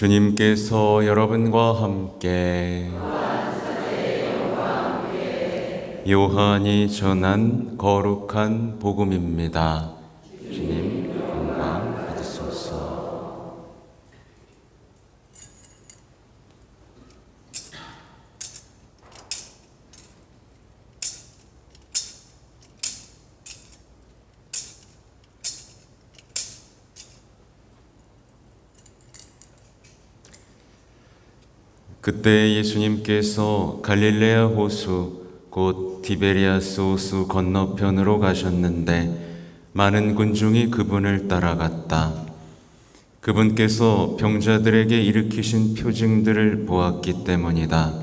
주님께서 여러분과 함께 요한이 전한 거룩한 복음입니다. 주님 영광 받으소서. 그때 예수님께서 갈릴레아 호수 곧 디베리아스 호수 건너편으로 가셨는데 많은 군중이 그분을 따라갔다. 그분께서 병자들에게 일으키신 표징들을 보았기 때문이다.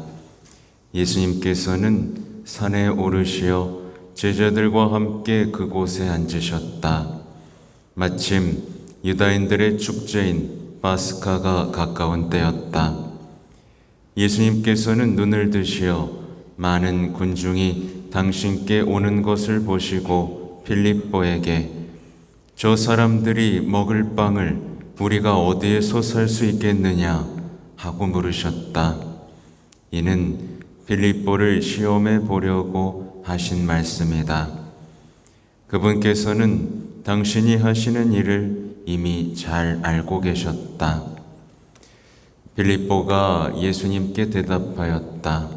예수님께서는 산에 오르시어 제자들과 함께 그곳에 앉으셨다. 마침 유다인들의 축제인 파스카가 가까운 때였다. 예수님께서는 눈을 드시어 많은 군중이 당신께 오는 것을 보시고 빌립보에게 저 사람들이 먹을 빵을 우리가 어디에서 살 수 있겠느냐 하고 물으셨다. 이는 빌립보를 시험해 보려고 하신 말씀이다. 그분께서는 당신이 하시는 일을 이미 잘 알고 계셨다. 빌립보가 예수님께 대답하였다.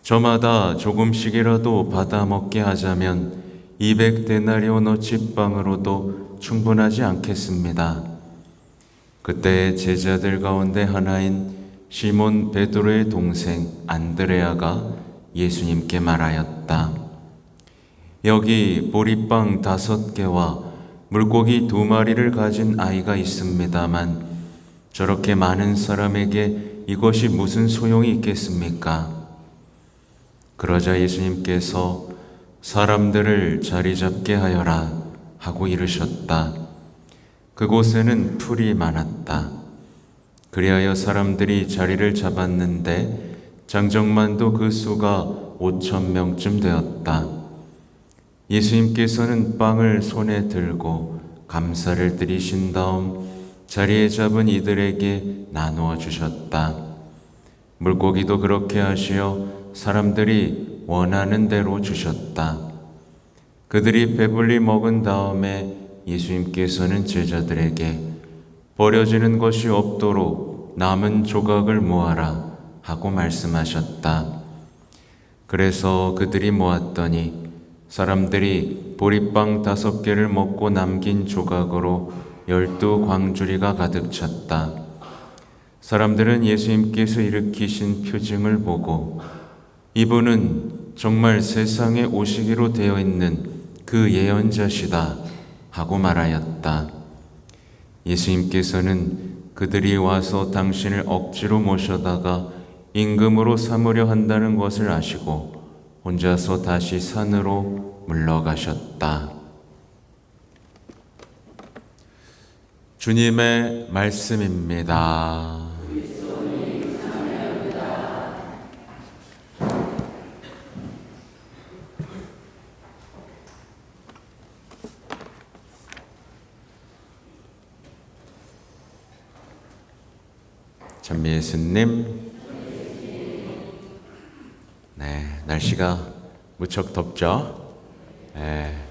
저마다 조금씩이라도 받아 먹게 하자면 200데나리오너치 빵으로도 충분하지 않겠습니다. 그때 제자들 가운데 하나인 시몬 베드로의 동생 안드레아가 예수님께 말하였다. 여기 보리빵 5개와 물고기 2마리를 가진 아이가 있습니다만 저렇게 많은 사람에게 이것이 무슨 소용이 있겠습니까? 그러자 예수님께서 사람들을 자리 잡게 하여라 하고 이르셨다. 그곳에는 풀이 많았다. 그리하여 사람들이 자리를 잡았는데 장정만도 그 수가 5,000명쯤 되었다. 예수님께서는 빵을 손에 들고 감사를 드리신 다음 자리에 잡은 이들에게 나누어 주셨다. 물고기도 그렇게 하시어 사람들이 원하는 대로 주셨다. 그들이 배불리 먹은 다음에 예수님께서는 제자들에게 버려지는 것이 없도록 남은 조각을 모아라 하고 말씀하셨다. 그래서 그들이 모았더니 사람들이 보리빵 5개를 먹고 남긴 조각으로 12광주리가 가득 찼다. 사람들은 예수님께서 일으키신 표징을 보고 이분은 정말 세상에 오시기로 되어 있는 그 예언자시다 하고 말하였다. 예수님께서는 그들이 와서 당신을 억지로 모셔다가 임금으로 삼으려 한다는 것을 아시고 혼자서 다시 산으로 물러가셨다. 주님의 말씀입니다. 찬미 예수님. 네, 날씨가 무척 덥죠? 네,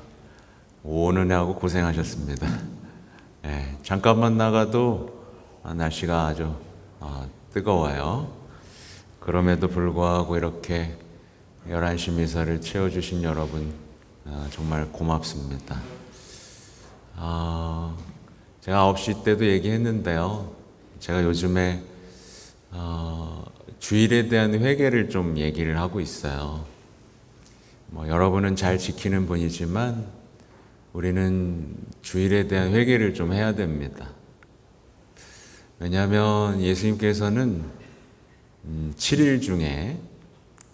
오느냐고 고생하셨습니다. 네, 잠깐만 나가도 날씨가 아주 뜨거워요. 그럼에도 불구하고 이렇게 11시 미사를 채워주신 여러분 정말 고맙습니다. 제가 9시 때도 얘기했는데요. 제가 요즘에 주일에 대한 회개를 좀 얘기를 하고 있어요. 여러분은 잘 지키는 분이지만 우리는 주일에 대한 회개를 좀 해야 됩니다. 왜냐하면 예수님께서는 7일 중에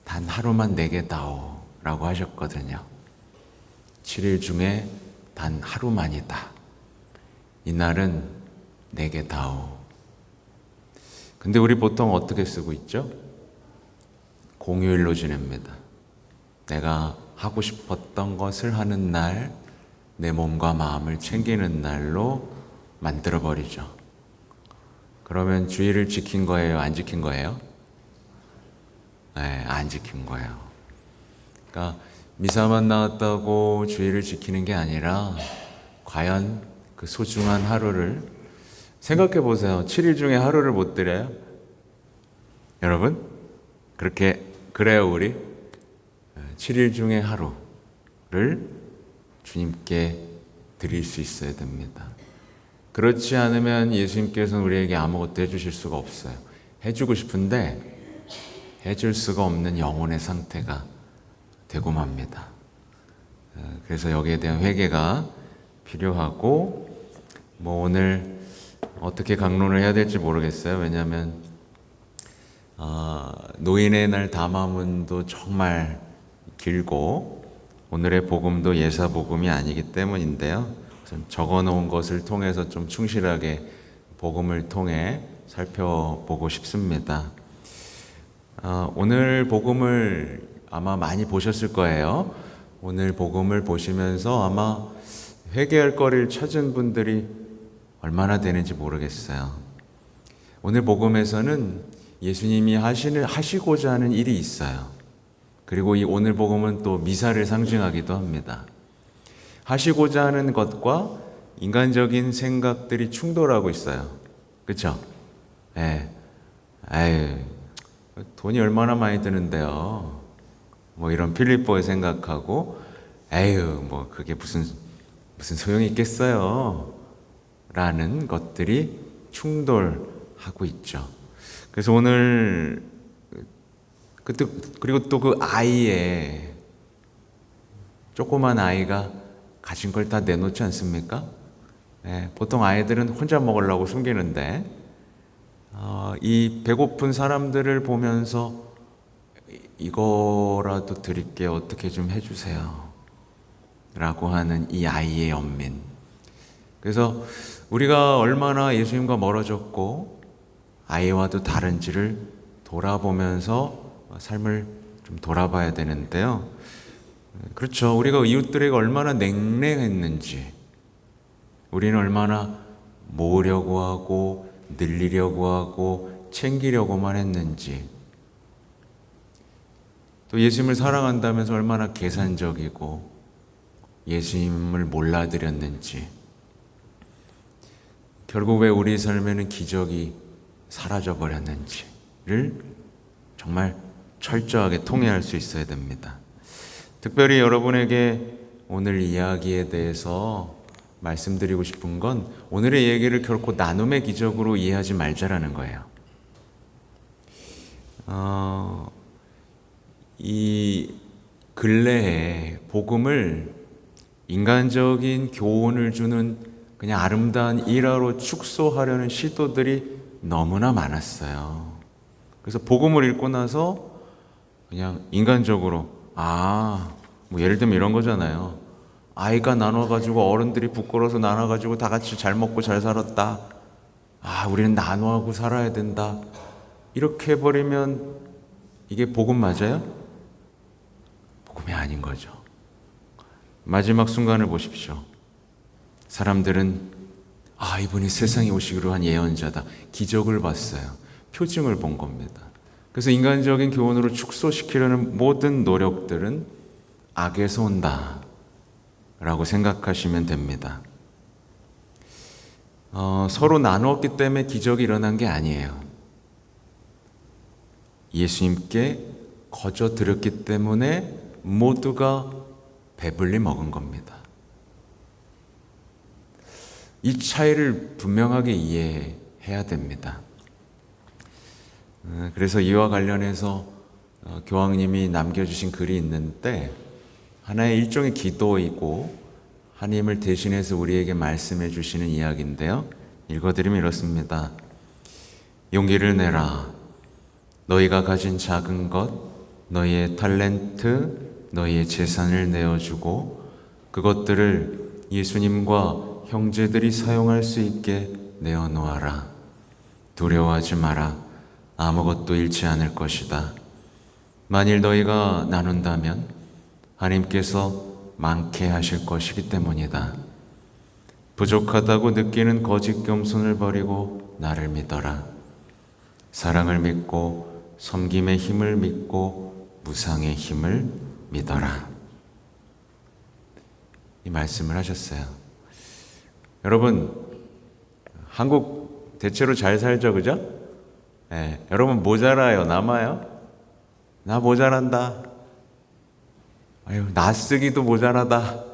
단 하루만 내게 다오 라고 하셨거든요. 7일 중에 단 하루만이다. 이날은 내게 다오. 근데 우리 보통 어떻게 쓰고 있죠? 공휴일로 지냅니다. 내가 하고 싶었던 것을 하는 날, 내 몸과 마음을 챙기는 날로 만들어버리죠. 그러면 주의를 지킨 거예요? 안 지킨 거예요? 네, 안 지킨 거예요. 그러니까 미사만 나왔다고 주의를 지키는 게 아니라 과연 그 소중한 하루를 생각해 보세요. 7일 중에 하루를 못 드려요? 여러분? 그래요, 우리? 7일 중에 하루를 주님께 드릴 수 있어야 됩니다. 그렇지 않으면 예수님께서는 우리에게 아무것도 해주실 수가 없어요. 해주고 싶은데 해줄 수가 없는 영혼의 상태가 되고 맙니다. 그래서 여기에 대한 회개가 필요하고, 오늘 어떻게 강론을 해야 될지 모르겠어요. 왜냐하면 노인의 날 담화문도 정말 길고 오늘의 복음도 예사 복음이 아니기 때문인데요. 적어 놓은 것을 통해서 좀 충실하게 복음을 통해 살펴보고 싶습니다. 오늘 복음을 아마 많이 보셨을 거예요. 오늘 복음을 보시면서 아마 회개할 거리를 찾은 분들이 얼마나 되는지 모르겠어요. 오늘 복음에서는 예수님이 하시고자 하는 일이 있어요. 그리고 이 오늘 복음은 또 미사를 상징하기도 합니다. 하시고자 하는 것과 인간적인 생각들이 충돌하고 있어요. 그렇죠? 예. 아유, 돈이 얼마나 많이 드는데요. 이런 필리포의 생각하고, 에휴, 그게 무슨 소용이 있겠어요. 라는 것들이 충돌하고 있죠. 그래서 오늘, 그리고 또 그 아이의, 조그만 아이가 가진 걸 다 내놓지 않습니까? 보통 아이들은 혼자 먹으려고 숨기는데, 이 배고픈 사람들을 보면서 이거라도 드릴게 어떻게 좀 해주세요 라고 하는 이 아이의 연민. 그래서 우리가 얼마나 예수님과 멀어졌고 아이와도 다른지를 돌아보면서 삶을 좀 돌아봐야 되는데요. 그렇죠. 우리가 이웃들에게 얼마나 냉랭했는지, 우리는 얼마나 모으려고 하고 늘리려고 하고 챙기려고만 했는지, 또 예수님을 사랑한다면서 얼마나 계산적이고 예수님을 몰라드렸는지, 결국 왜 우리 삶에는 기적이 사라져버렸는지를 정말 철저하게 통회할 수 있어야 됩니다. 특별히 여러분에게 오늘 이야기에 대해서 말씀드리고 싶은 건, 오늘의 얘기를 결코 나눔의 기적으로 이해하지 말자라는 거예요. 이 근래에 복음을 인간적인 교훈을 주는 그냥 아름다운 일화로 축소하려는 시도들이 너무나 많았어요. 그래서 복음을 읽고 나서 그냥 인간적으로 예를 들면 이런 거잖아요. 아이가 나눠가지고 어른들이 부끄러워서 나눠가지고 다 같이 잘 먹고 잘 살았다. 우리는 나눠하고 살아야 된다. 이렇게 해버리면 이게 복음 맞아요? 복음이 아닌 거죠. 마지막 순간을 보십시오. 사람들은 이분이 세상에 오시기로 한 예언자다. 기적을 봤어요. 표징을 본 겁니다. 그래서 인간적인 교훈으로 축소시키려는 모든 노력들은 악에서 온다 라고 생각하시면 됩니다. 서로 나누었기 때문에 기적이 일어난 게 아니에요. 예수님께 거저 드렸기 때문에 모두가 배불리 먹은 겁니다. 이 차이를 분명하게 이해해야 됩니다. 그래서 이와 관련해서 교황님이 남겨주신 글이 있는데, 하나의 일종의 기도이고 하나님을 대신해서 우리에게 말씀해 주시는 이야기인데요. 읽어드리면 이렇습니다. 용기를 내라. 너희가 가진 작은 것, 너희의 탤런트, 너희의 재산을 내어주고 그것들을 예수님과 형제들이 사용할 수 있게 내어놓아라. 두려워하지 마라. 아무것도 잃지 않을 것이다. 만일 너희가 나눈다면 하나님께서 많게 하실 것이기 때문이다. 부족하다고 느끼는 거짓 겸손을 버리고 나를 믿어라. 사랑을 믿고 섬김의 힘을 믿고 무상의 힘을 믿어라. 이 말씀을 하셨어요. 여러분, 한국 대체로 잘 살죠, 그죠? 네, 여러분 모자라요, 남아요? 나 모자란다. 아유, 나 쓰기도 모자라다.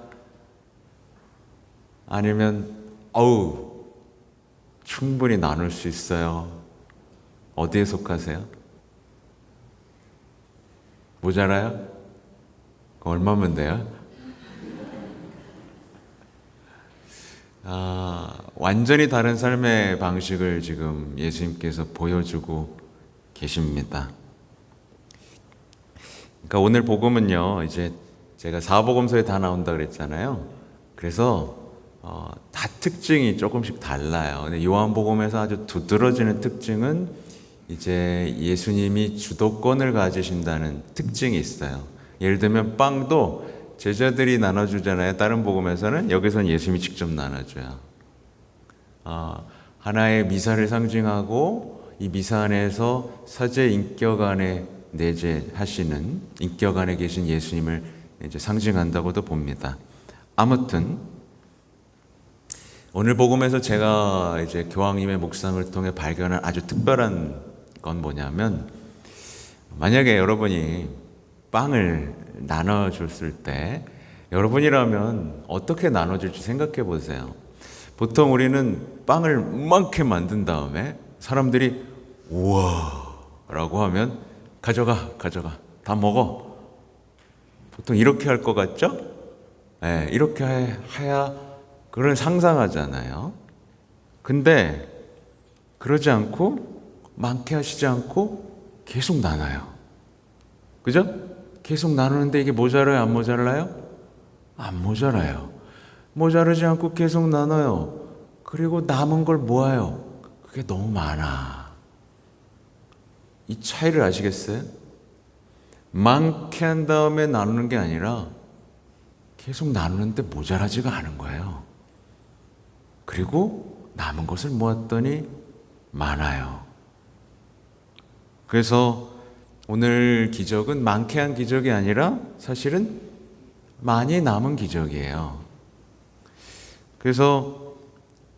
아니면 어우, 충분히 나눌 수 있어요. 어디에 속하세요? 모자라요? 얼마면 돼요? 완전히 다른 삶의 방식을 지금 예수님께서 보여주고 계십니다. 그러니까 오늘 복음은요, 이제 제가 사복음서에 다 나온다 그랬잖아요. 그래서 다 특징이 조금씩 달라요. 근데 요한복음에서 아주 두드러지는 특징은 이제 예수님이 주도권을 가지신다는 특징이 있어요. 예를 들면 빵도 제자들이 나눠주잖아요. 다른 복음에서는, 여기서는 예수님이 직접 나눠줘요. 하나의 미사를 상징하고 이 미사 안에서 사제 인격 안에 내재하시는, 인격 안에 계신 예수님을 이제 상징한다고도 봅니다. 아무튼 오늘 복음에서 제가 이제 교황님의 묵상을 통해 발견한 아주 특별한 건 뭐냐면, 만약에 여러분이 빵을 나눠줬을 때 여러분이라면 어떻게 나눠줄지 생각해 보세요. 보통 우리는 빵을 많게 만든 다음에 사람들이 우와 라고 하면 가져가 다 먹어. 보통 이렇게 할 것 같죠? 네, 이렇게 해야 그런 상상하잖아요. 근데 그러지 않고, 많게 하시지 않고 계속 나눠요. 그죠? 계속 나누는데 이게 모자라요, 안 모자라요? 안 모자라요. 모자르지 않고 계속 나눠요. 그리고 남은 걸 모아요. 그게 너무 많아. 이 차이를 아시겠어요? 많게 한 다음에 나누는 게 아니라 계속 나누는데 모자라지가 않은 거예요. 그리고 남은 것을 모았더니 많아요. 그래서 오늘 기적은 많게 한 기적이 아니라 사실은 많이 남은 기적이에요. 그래서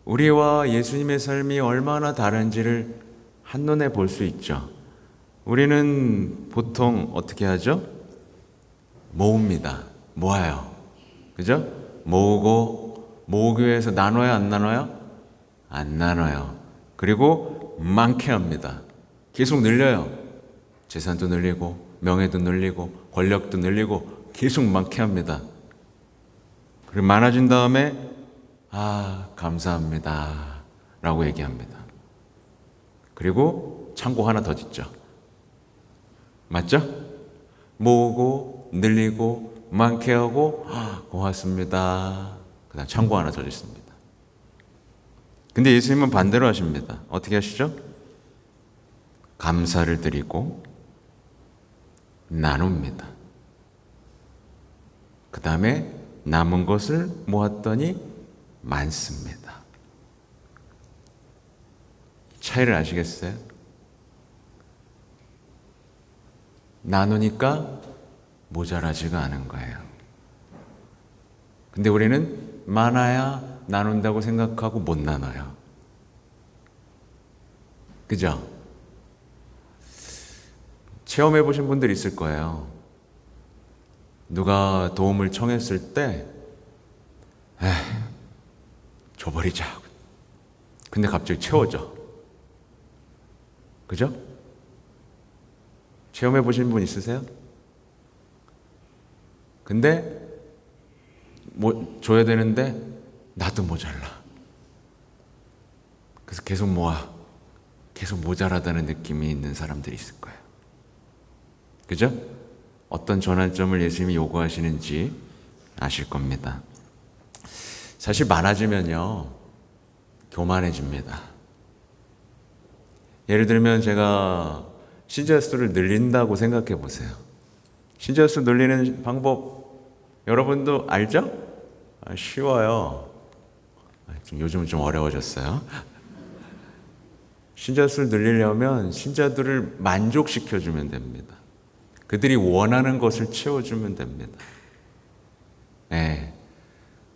우리와 예수님의 삶이 얼마나 다른지를 한눈에 볼 수 있죠. 우리는 보통 어떻게 하죠? 모읍니다. 모아요. 그죠? 모으기 위해서 나눠요, 안 나눠요? 안 나눠요. 그리고 많게 합니다. 계속 늘려요. 재산도 늘리고 명예도 늘리고 권력도 늘리고 계속 많게 합니다. 그리고 많아진 다음에 감사합니다 라고 얘기합니다. 그리고 창고 하나 더 짓죠. 맞죠? 모으고 늘리고 많게 하고 고맙습니다. 그 다음 창고 하나 더 짓습니다. 근데 예수님은 반대로 하십니다. 어떻게 하시죠? 감사를 드리고 나눕니다. 그 다음에 남은 것을 모았더니 많습니다. 차이를 아시겠어요? 나누니까 모자라지가 않은 거예요. 근데 우리는 많아야 나눈다고 생각하고 못 나눠요. 그죠? 체험해 보신 분들 있을 거예요. 누가 도움을 청했을 때 줘버리자. 근데 갑자기 채워져. 그죠? 체험해 보신 분 있으세요? 근데 줘야 되는데 나도 모자라. 그래서 계속 모아. 계속 모자라다는 느낌이 있는 사람들이 있을 거예요. 그죠? 어떤 전환점을 예수님이 요구하시는지 아실 겁니다. 사실 많아지면요, 교만해집니다. 예를 들면 제가 신자 수를 늘린다고 생각해 보세요. 신자 수 늘리는 방법 여러분도 알죠? 쉬워요. 요즘은 좀 어려워졌어요. 신자 수를 늘리려면 신자들을 만족시켜주면 됩니다. 그들이 원하는 것을 채워주면 됩니다. 네.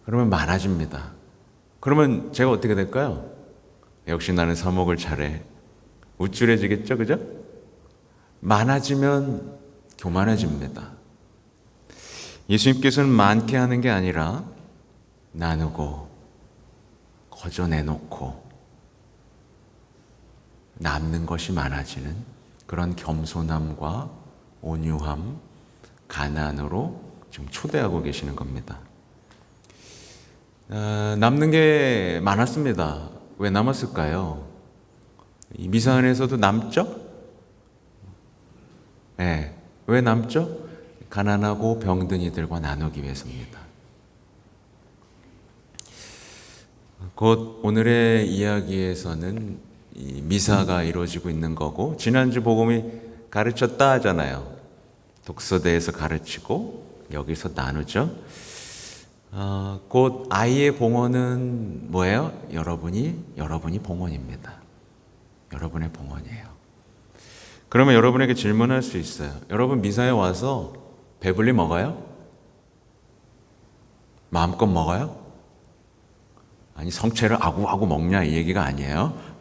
그러면 많아집니다. 그러면 제가 어떻게 될까요? 역시 나는 사목을 잘해. 우쭐해지겠죠, 그죠? 많아지면 교만해집니다. 예수님께서는 많게 하는 게 아니라 나누고 거저 내놓고 남는 것이 많아지는 그런 겸손함과 온유함, 가난으로 지금 초대하고 계시는 겁니다. 남는 게 많았습니다. 왜 남았을까요? 이 미사 안에서도 남죠? 네. 왜 남죠? 가난하고 병든 이들과 나누기 위해서입니다. 곧 오늘의 이야기에서는 이 미사가 이루어지고 있는 거고, 지난주 복음이 가르쳤다 하잖아요. 독서대에서 가르치고 여기서 나누죠. 곧 아이의 봉헌은 뭐예요? 여러분이 봉헌입니다. 여러분의 봉헌이에요. 그러면 여러분에게 질문할 수 있어요. 여러분 미사에 와서 배불리 먹어요? 마음껏 먹어요? 아니 성체를 아구아구 먹냐 이 얘기가 아니에요.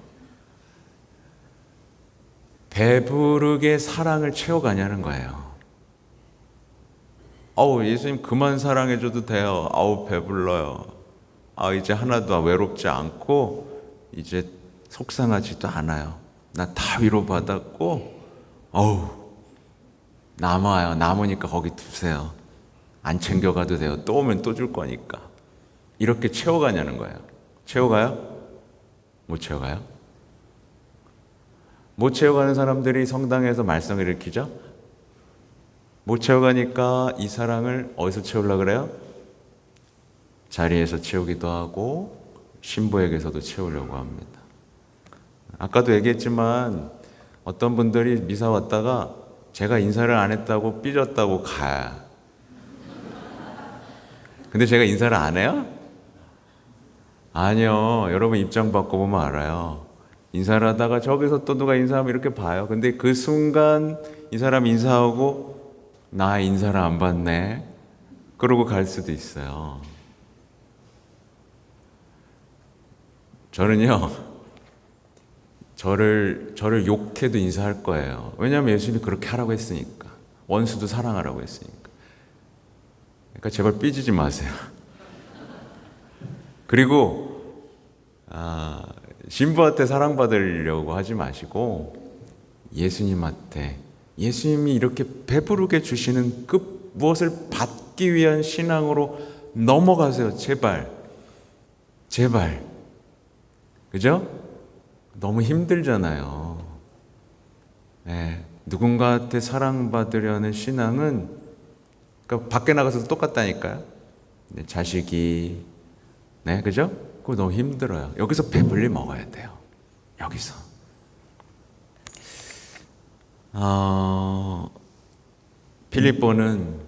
배부르게 사랑을 채워가냐는 거예요. 예수님 그만 사랑해줘도 돼요. 배불러요. 이제 하나도 외롭지 않고 이제 속상하지도 않아요. 나 다 위로받았고 남아요. 남으니까 거기 두세요. 안 챙겨가도 돼요. 또 오면 또 줄 거니까. 이렇게 채워가냐는 거예요. 채워가요? 못 채워가요? 못 채워가는 사람들이 성당에서 말썽을 일으키죠? 못 채워가니까 이 사랑을 어디서 채우려고 그래요? 자리에서 채우기도 하고 신부에게서도 채우려고 합니다. 아까도 얘기했지만 어떤 분들이 미사 왔다가 제가 인사를 안 했다고 삐졌다고 가요. 근데 제가 인사를 안 해요? 아니요. 여러분 입장 바꿔보면 알아요. 인사를 하다가 저기서 또 누가 인사하면 이렇게 봐요. 근데 그 순간 이 사람 인사하고 나 인사를 안 받네. 그러고 갈 수도 있어요. 저는요, 저를 욕해도 인사할 거예요. 왜냐하면 예수님이 그렇게 하라고 했으니까. 원수도 사랑하라고 했으니까. 그러니까 제발 삐지지 마세요. 그리고 신부한테 사랑받으려고 하지 마시고 예수님한테, 예수님이 이렇게 배부르게 주시는 그 무엇을 받기 위한 신앙으로 넘어가세요. 제발. 그죠? 너무 힘들잖아요. 네, 누군가한테 사랑받으려는 신앙은 그러니까 밖에 나가서도 똑같다니까요. 네, 자식이 그죠? 그거 너무 힘들어요. 여기서 배불리 먹어야 돼요. 여기서. 필립보는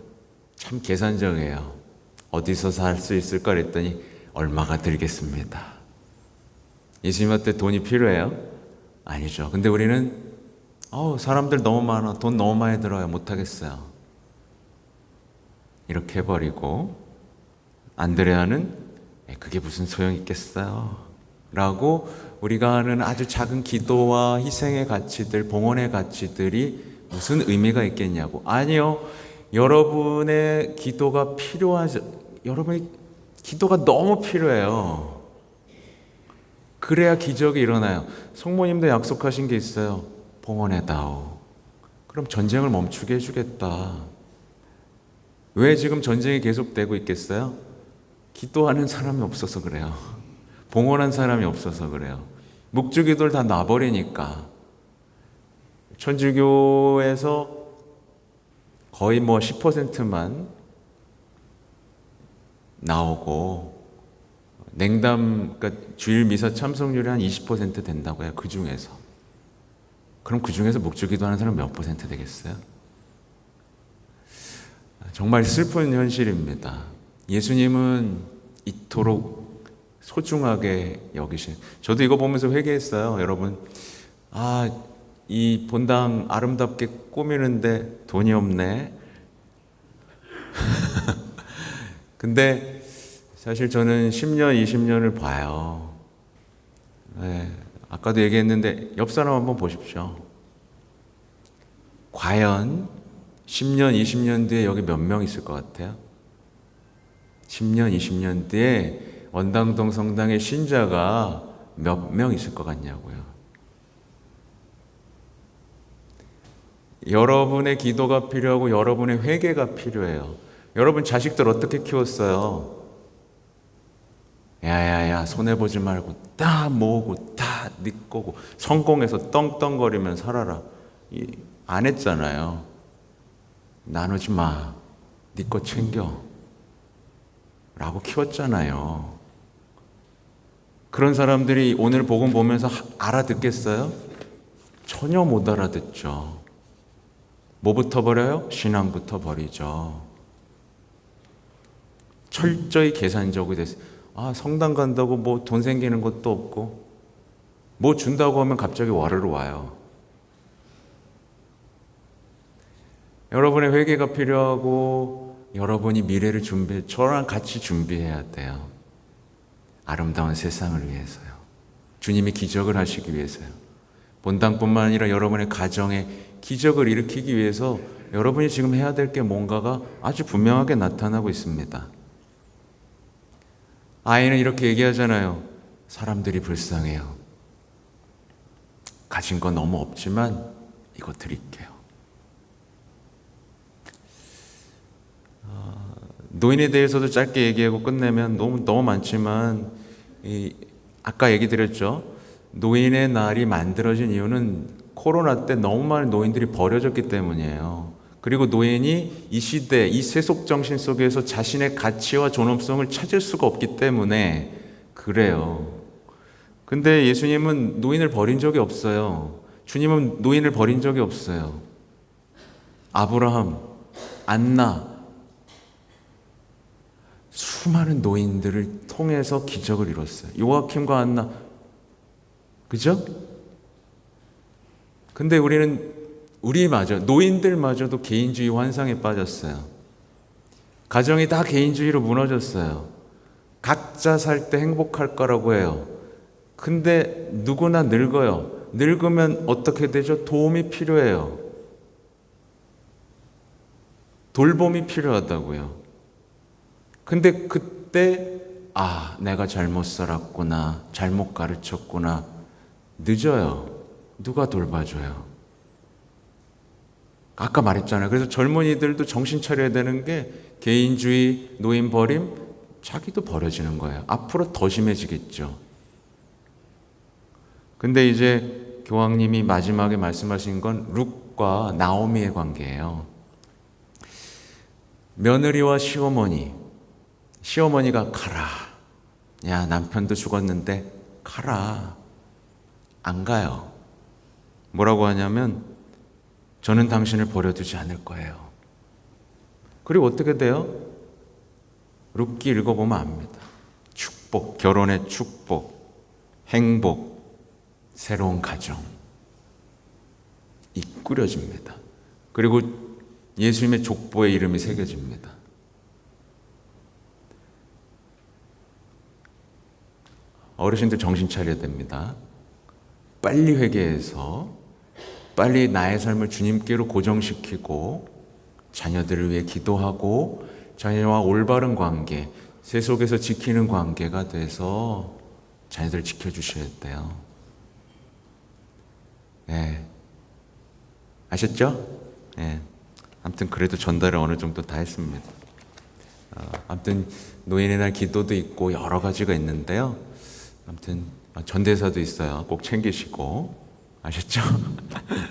참 계산적이에요. 어디서 살 수 있을까 그랬더니 얼마가 들겠습니다. 예수님한테 돈이 필요해요? 아니죠. 근데 우리는 사람들 너무 많아. 돈 너무 많이 들어요. 못하겠어요. 이렇게 해버리고 안드레아는 그게 무슨 소용이 있겠어요? 라고 우리가 하는 아주 작은 기도와 희생의 가치들, 봉헌의 가치들이 무슨 의미가 있겠냐고. 아니요. 여러분의 기도가 여러분의 기도가 너무 필요해요. 그래야 기적이 일어나요. 성모님도 약속하신 게 있어요. 봉헌해다오. 그럼 전쟁을 멈추게 해주겠다. 왜 지금 전쟁이 계속되고 있겠어요? 기도하는 사람이 없어서 그래요. 봉헌한 사람이 없어서 그래요. 묵주기도를 다 놔버리니까. 천주교에서 거의 10%만 나오고 그러니까 주일 미사 참석률이 한 20% 된다고 해요. 그 중에서. 그럼 그 중에서 묵주기도 하는 사람 몇 % 되겠어요? 정말 슬픈 현실입니다. 예수님은 이토록 소중하게 여기신. 저도 이거 보면서 회개했어요. 여러분, 이 본당 아름답게 꾸미는데 돈이 없네. 근데 사실 저는 10년, 20년을 봐요. 네, 아까도 얘기했는데 옆 사람 한번 보십시오. 과연 10년, 20년 뒤에 여기 몇 명 있을 것 같아요? 10년, 20년 뒤에 원당동 성당의 신자가 몇 명 있을 것 같냐고요. 여러분의 기도가 필요하고 여러분의 회개가 필요해요. 여러분 자식들 어떻게 키웠어요? 야야야, 손해보지 말고 다 모으고 다 네 거고 성공해서 떵떵거리면 살아라. 안 했잖아요. 나누지 마. 네 거 챙겨. 라고 키웠잖아요. 그런 사람들이 오늘 복음 보면서 알아듣겠어요? 전혀 못 알아듣죠. 뭐부터 버려요? 신앙부터 버리죠. 철저히 계산적이 됐어요. 성당 간다고 뭐 돈 생기는 것도 없고, 뭐 준다고 하면 갑자기 와르르 와요. 여러분의 회개가 필요하고, 여러분이 미래를 저랑 같이 준비해야 돼요. 아름다운 세상을 위해서요. 주님이 기적을 하시기 위해서요. 본당뿐만 아니라 여러분의 가정에 기적을 일으키기 위해서 여러분이 지금 해야 될 게 뭔가가 아주 분명하게 나타나고 있습니다. 아이는 이렇게 얘기하잖아요. 사람들이 불쌍해요. 가진 건 너무 없지만 이거 드릴게요. 노인에 대해서도 짧게 얘기하고 끝내면 너무 많지만, 아까 얘기 드렸죠. 노인의 날이 만들어진 이유는 코로나 때 너무 많은 노인들이 버려졌기 때문이에요. 그리고 노인이 이 시대, 이 세속 정신 속에서 자신의 가치와 존엄성을 찾을 수가 없기 때문에 그래요. 근데 예수님은 노인을 버린 적이 없어요. 주님은 노인을 버린 적이 없어요. 아브라함, 안나, 수많은 노인들을 통해서 기적을 이뤘어요. 요아킴과 안나, 그죠? 근데 노인들마저도 개인주의 환상에 빠졌어요. 가정이 다 개인주의로 무너졌어요. 각자 살 때 행복할 거라고 해요. 근데 누구나 늙어요. 늙으면 어떻게 되죠? 도움이 필요해요. 돌봄이 필요하다고요. 근데 그때 내가 잘못 살았구나, 잘못 가르쳤구나. 늦어요. 누가 돌봐줘요? 아까 말했잖아요. 그래서 젊은이들도 정신 차려야 되는 게 개인주의, 노인 버림, 자기도 버려지는 거예요. 앞으로 더 심해지겠죠. 근데 이제 교황님이 마지막에 말씀하신 건 룩과 나오미의 관계예요. 며느리와 시어머니가 가라. 야, 남편도 죽었는데 가라. 안 가요. 뭐라고 하냐면 저는 당신을 버려두지 않을 거예요. 그리고 어떻게 돼요? 룻기 읽어보면 압니다. 축복, 결혼의 축복, 행복, 새로운 가정 꾸려집니다. 그리고 예수님의 족보에 이름이 새겨집니다. 어르신들 정신 차려야 됩니다. 빨리 회개해서 빨리 나의 삶을 주님께로 고정시키고 자녀들을 위해 기도하고 자녀와 올바른 관계, 세속에서 지키는 관계가 돼서 자녀들 지켜주셔야 돼요. 네. 아셨죠? 네. 아무튼 그래도 전달을 어느 정도 다 했습니다. 아무튼 노인의 날 기도도 있고 여러 가지가 있는데요. 아무튼 전대사도 있어요. 꼭 챙기시고. 아셨죠?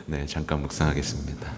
네, 잠깐 묵상하겠습니다.